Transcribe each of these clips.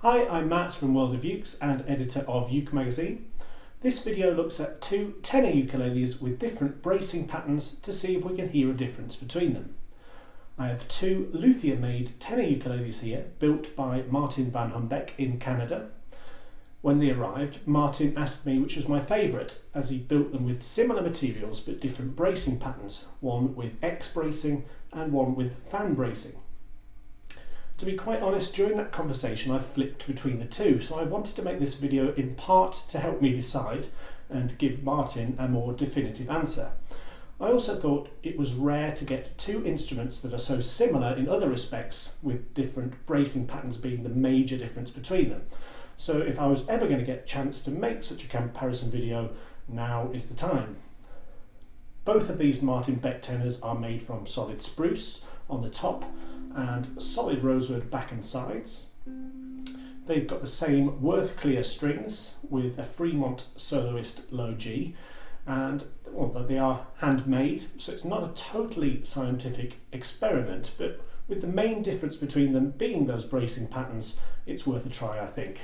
Hi, I'm Matt from World of Ukes and editor of Uke magazine. This video looks at two tenor ukuleles with different bracing patterns to see if we can hear a difference between them. I have two luthier-made tenor ukuleles here, built by Martin van Beck in Canada. When they arrived, Martin asked me which was my favourite, as he built them with similar materials but different bracing patterns, one with X bracing and one with fan bracing. To be quite honest, during that conversation I flipped between the two, so I wanted to make this video in part to help me decide and give Martin a more definitive answer. I also thought it was rare to get two instruments that are so similar in other respects, with different bracing patterns being the major difference between them. So if I was ever going to get a chance to make such a comparison video, now is the time. Both of these Martin Beck tenors are made from solid spruce on the top and solid rosewood back and sides. They've got the same Worth clear strings with a Fremont soloist low G, and although they are handmade, so it's not a totally scientific experiment, but with the main difference between them being those bracing patterns, it's worth a try, I think.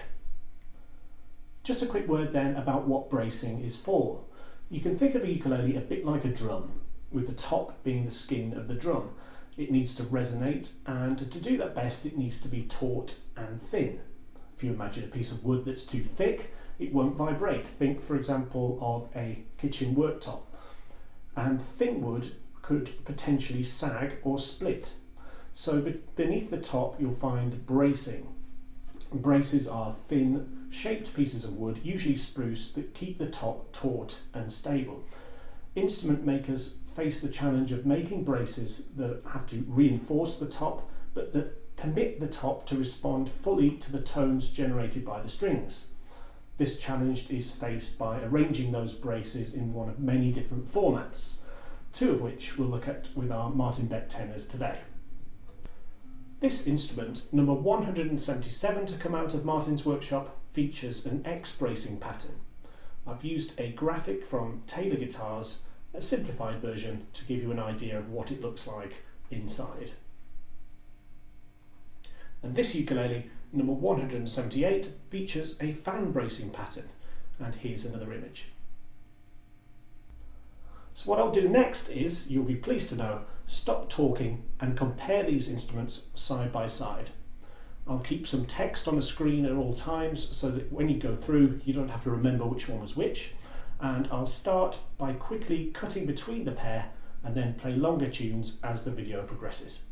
Just a quick word then about what bracing is for. You can think of a ukulele a bit like a drum, with the top being the skin of the drum. It needs to resonate, and to do that best it needs to be taut and thin. If you imagine a piece of wood that's too thick, it won't vibrate. Think for example of a kitchen worktop. And thin wood could potentially sag or split. So beneath the top you'll find bracing. Braces are thin, shaped pieces of wood, usually spruce, that keep the top taut and stable. Instrument makers face the challenge of making braces that have to reinforce the top, but that permit the top to respond fully to the tones generated by the strings. This challenge is faced by arranging those braces in one of many different formats, two of which we'll look at with our Martin Beck tenors today. This instrument, number 177 to come out of Martin's workshop, features an X bracing pattern. I've used a graphic from Taylor Guitars, a simplified version, to give you an idea of what it looks like inside. And this ukulele, number 178, features a fan bracing pattern, and here's another image. So what I'll do next is, you'll be pleased to know, stop talking and compare these instruments side by side. I'll keep some text on the screen at all times so that when you go through you don't have to remember which one was which, and I'll start by quickly cutting between the pair and then play longer tunes as the video progresses.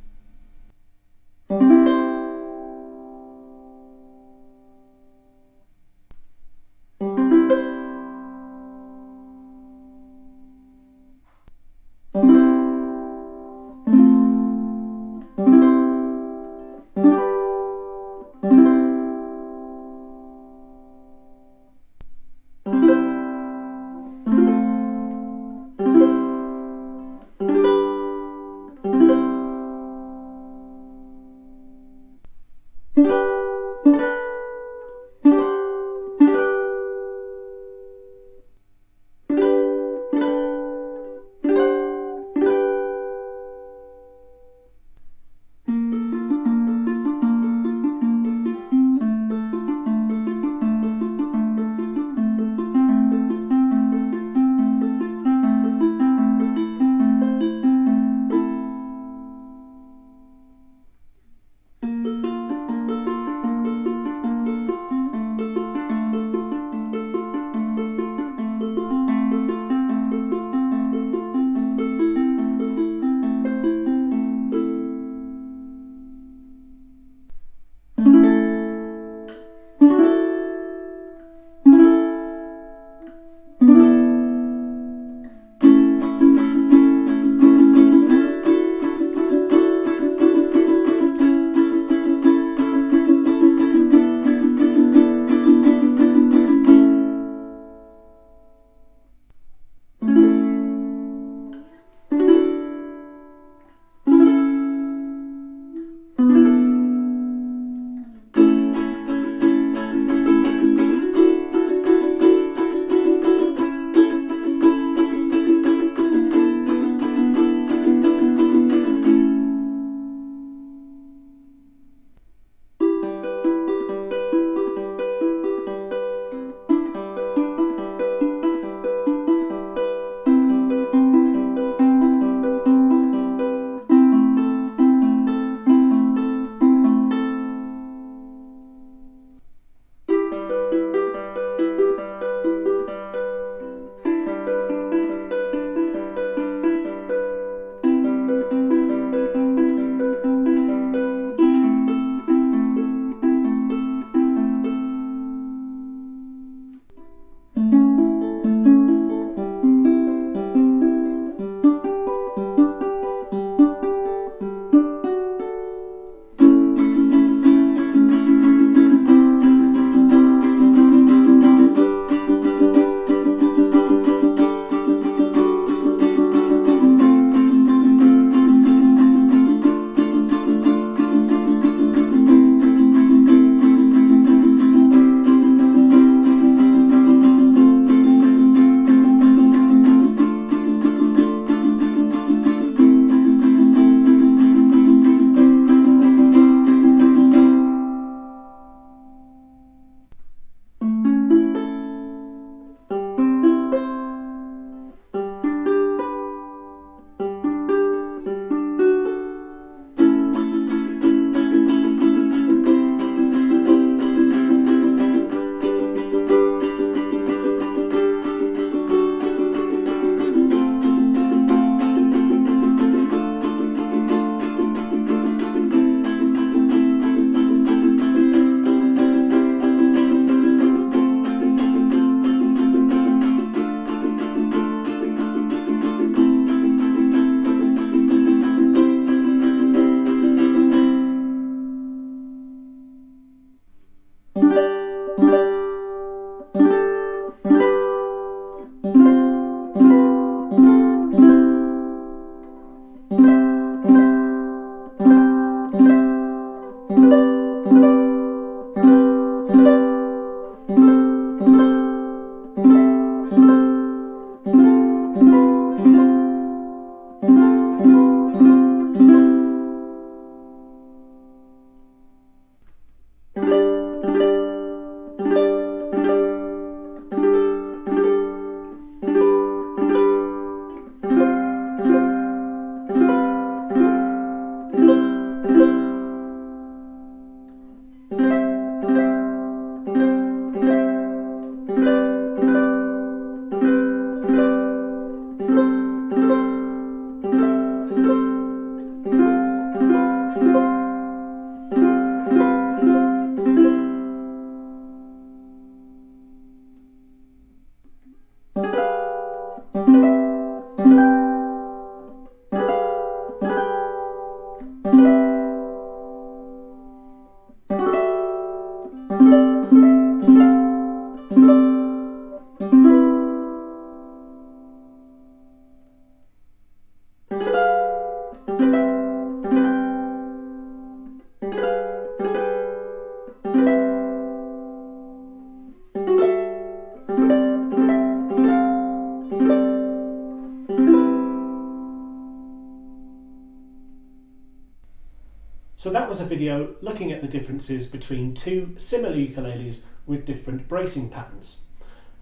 So that was a video looking at the differences between two similar ukuleles with different bracing patterns.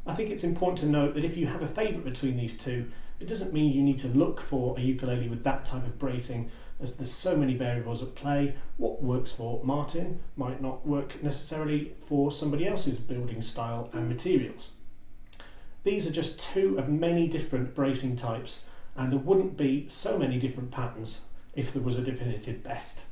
I think it's important to note that if you have a favourite between these two, it doesn't mean you need to look for a ukulele with that type of bracing, as there's so many variables at play. What works for Martin might not work necessarily for somebody else's building style and materials. These are just two of many different bracing types, and there wouldn't be so many different patterns if there was a definitive best.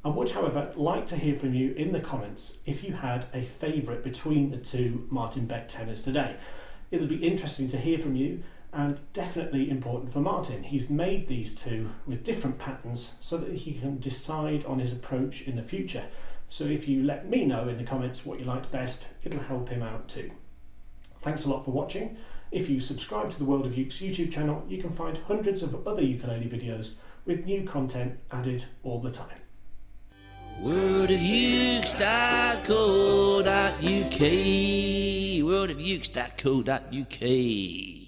I would, however, like to hear from you in the comments if you had a favourite between the two Martin Beck tenors today. It'll be interesting to hear from you, and definitely important for Martin. He's made these two with different patterns so that he can decide on his approach in the future. So if you let me know in the comments what you liked best, it'll help him out too. Thanks a lot for watching. If you subscribe to the World of Ukes YouTube channel, you can find hundreds of other ukulele videos with new content added all the time. worldofukes.co.uk worldofukes.co.uk